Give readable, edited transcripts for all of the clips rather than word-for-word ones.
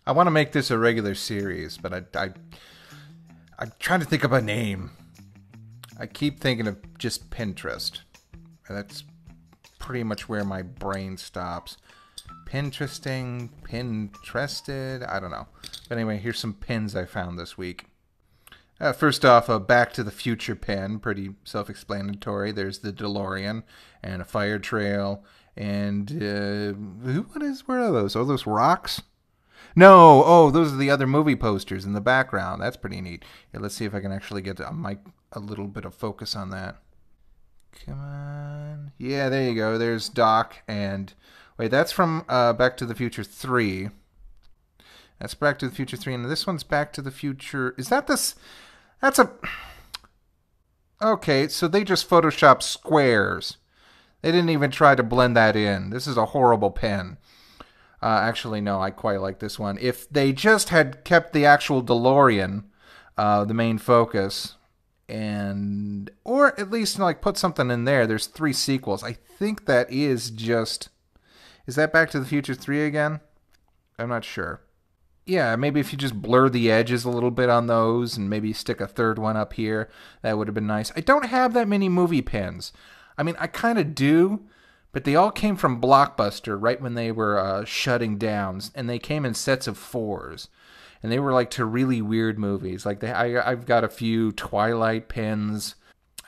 I want to make this a regular series, but I'm trying to think of a name. I keep thinking of just Pintrest. That's pretty much where my brain stops. Pinteresting, Pinterested, I don't know. But anyway, here's some pins I found this week. First off, a Back to the Future pin, pretty self-explanatory. There's the DeLorean and a fire trail, and where are those? Oh, those rocks? No, oh, those are the other movie posters in the background. That's pretty neat. Yeah, let's see if I can actually get a little bit of focus on that. Come on. Yeah, there you go. There's Doc and... Wait, that's from Back to the Future 3. That's Back to the Future 3, and this one's Back to the Future... Is that this... That's a... Okay, so they just photoshopped squares. They didn't even try to blend that in. This is a horrible pen. Actually, no, I quite like this one. If they just had kept the actual DeLorean, the main focus, or at least like put something in there. There's 3 sequels. I think that is just... Is that Back to the Future 3 again? I'm not sure. Yeah, maybe if you just blur the edges a little bit on those and maybe stick a third one up here, that would have been nice. I don't have that many movie pins. I mean, I kind of do, but they all came from Blockbuster right when they were shutting down, and they came in sets of 4s. And they were like to really weird movies. Like I've got a few Twilight pins.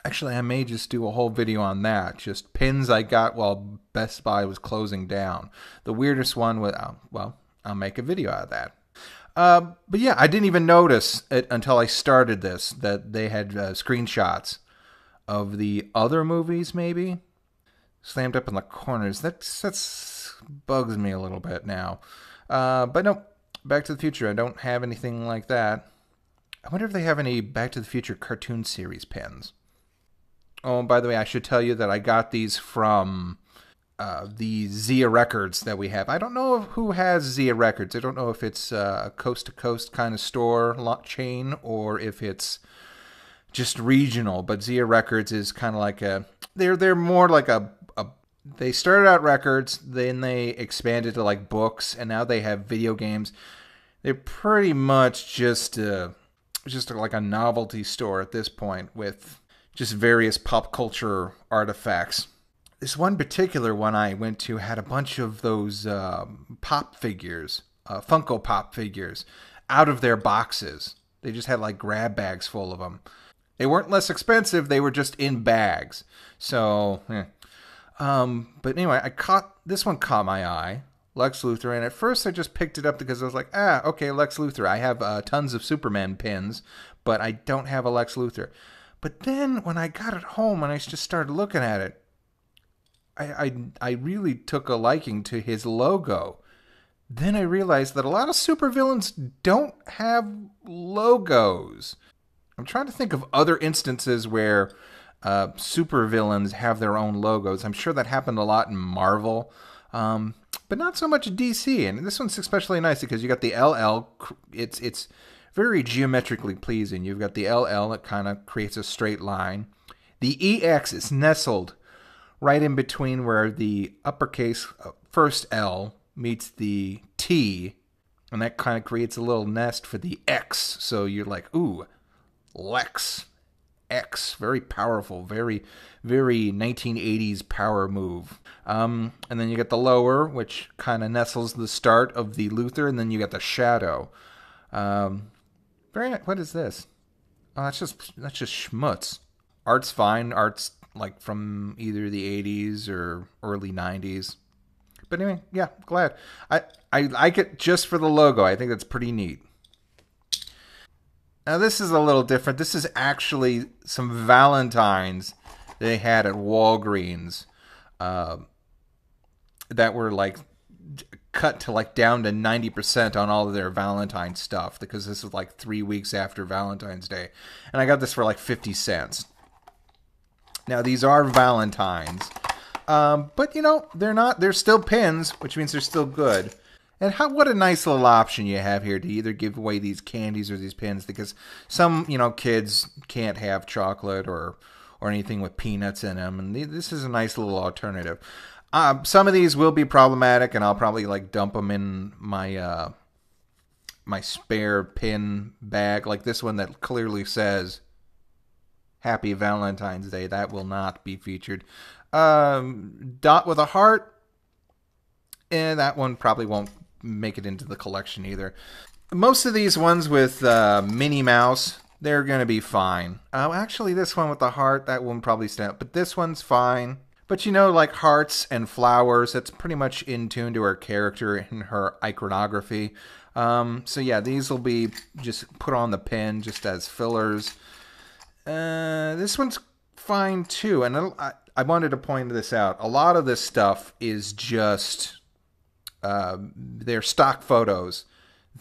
Actually, I may just do a whole video on that. Just pins I got while Best Buy was closing down. The weirdest one was, well, I'll make a video out of that. But yeah, I didn't even notice it until I started this, that they had screenshots of the other movies, maybe. Slammed up in the corners. That's bugs me a little bit now. But no, Back to the Future, I don't have anything like that. I wonder if they have any Back to the Future cartoon series pins. Oh, by the way, I should tell you that I got these from the Zia Records that we have. I don't know who has Zia Records. I don't know if it's a coast-to-coast kind of store chain or if it's just regional. But Zia Records is kind of like a... They're more like a... They started out records, then they expanded to like books, and now they have video games. They're pretty much just like a novelty store at this point with just various pop culture artifacts. This one particular one I went to had a bunch of those pop figures, Funko Pop figures, out of their boxes. They just had like grab bags full of them. They weren't less expensive, they were just in bags. So, but anyway, this one caught my eye, Lex Luthor, and at first I just picked it up because I was like, okay, Lex Luthor. I have tons of Superman pins, but I don't have a Lex Luthor. But then when I got it home and I just started looking at it, I really took a liking to his logo. Then I realized that a lot of supervillains don't have logos. I'm trying to think of other instances where supervillains have their own logos. I'm sure that happened a lot in Marvel, but not so much DC. And this one's especially nice because you got the LL. It's very geometrically pleasing. You've got the LL that kind of creates a straight line. The EX is nestled right in between where the uppercase first L meets the T, and that kind of creates a little nest for the X. So you're like, ooh, Lex. X, very powerful, very, very 1980s power move. And then you get the lower, which kind of nestles the start of the Luthor, and then you get the shadow. What is this? Oh, that's just schmutz. Art's fine. Art's like from either the 80s or early 90s. But anyway, yeah, glad. I like it just for the logo. I think that's pretty neat. Now, this is a little different. This is actually some Valentines they had at Walgreens that were like cut to like down to 90% on all of their Valentine stuff because this was like 3 weeks after Valentine's Day. And I got this for like 50 cents. Now, these are Valentines. But, you know, they're still pins, which means they're still good. And what a nice little option you have here to either give away these candies or these pins, because some, you know, kids can't have chocolate or anything with peanuts in them, and this is a nice little alternative. Some of these will be problematic, and I'll probably like dump them in my my spare pin bag, like this one that clearly says Happy Valentine's Day. That will not be featured. Dot with a heart, and that one probably won't make it into the collection either. Most of these ones with Minnie Mouse, they're going to be fine. Actually, this one with the heart, that one probably stand up, but this one's fine. But you know, like hearts and flowers, that's pretty much in tune to her character and her iconography. So yeah, these will be just put on the pin just as fillers. This one's fine too, and I wanted to point this out. A lot of this stuff is just they're stock photos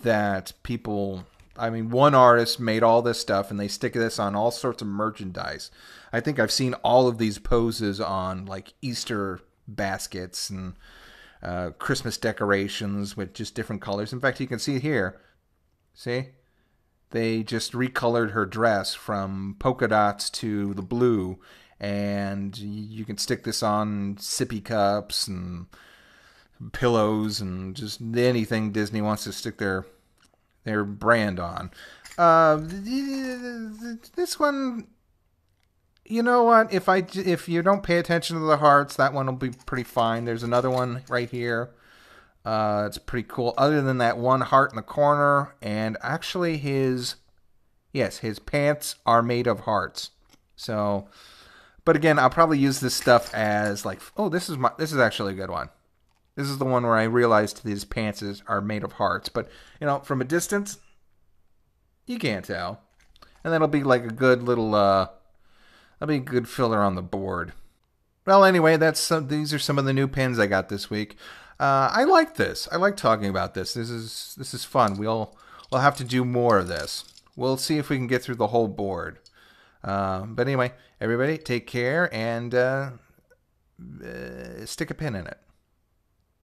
that people... I mean, one artist made all this stuff, and they stick this on all sorts of merchandise. I think I've seen all of these poses on, like, Easter baskets and Christmas decorations with just different colors. In fact, you can see here. See? They just recolored her dress from polka dots to the blue, and you can stick this on sippy cups and pillows and just anything Disney wants to stick their brand on. This one, you know what? If you don't pay attention to the hearts, that one will be pretty fine. There's another one right here. It's pretty cool. Other than that one heart in the corner, and actually his pants are made of hearts. So, but again, I'll probably use this stuff as like, oh, this is actually a good one. This is the one where I realized these pants are made of hearts. But, you know, from a distance, you can't tell. And that'll be like a good little, that'll be a good filler on the board. Well, anyway, these are some of the new pins I got this week. I like this. I like talking about this. This is fun. We'll have to do more of this. We'll see if we can get through the whole board. But anyway, everybody, take care and stick a pin in it.